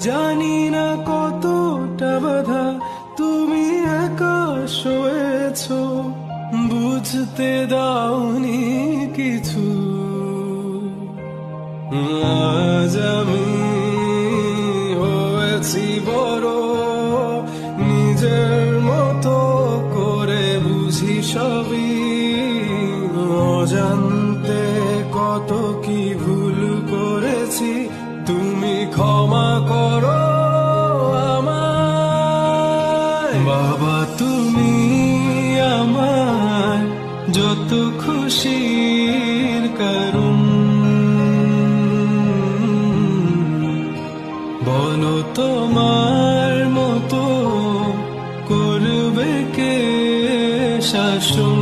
জানি না কতটা বাধা তুমি একা সয়েছ, বুঝতে দাওনি কিছু। আজ আমি হয়েছি বড়, নিজের মতো করে বুঝি সবই। অজান্তে কত কি ভুল করেছি, তুমি ক্ষমা করো আমায়। বাবা তুমি আমার যত খুশির কারণ, বলো তোমার মতো করবে কে শাসন।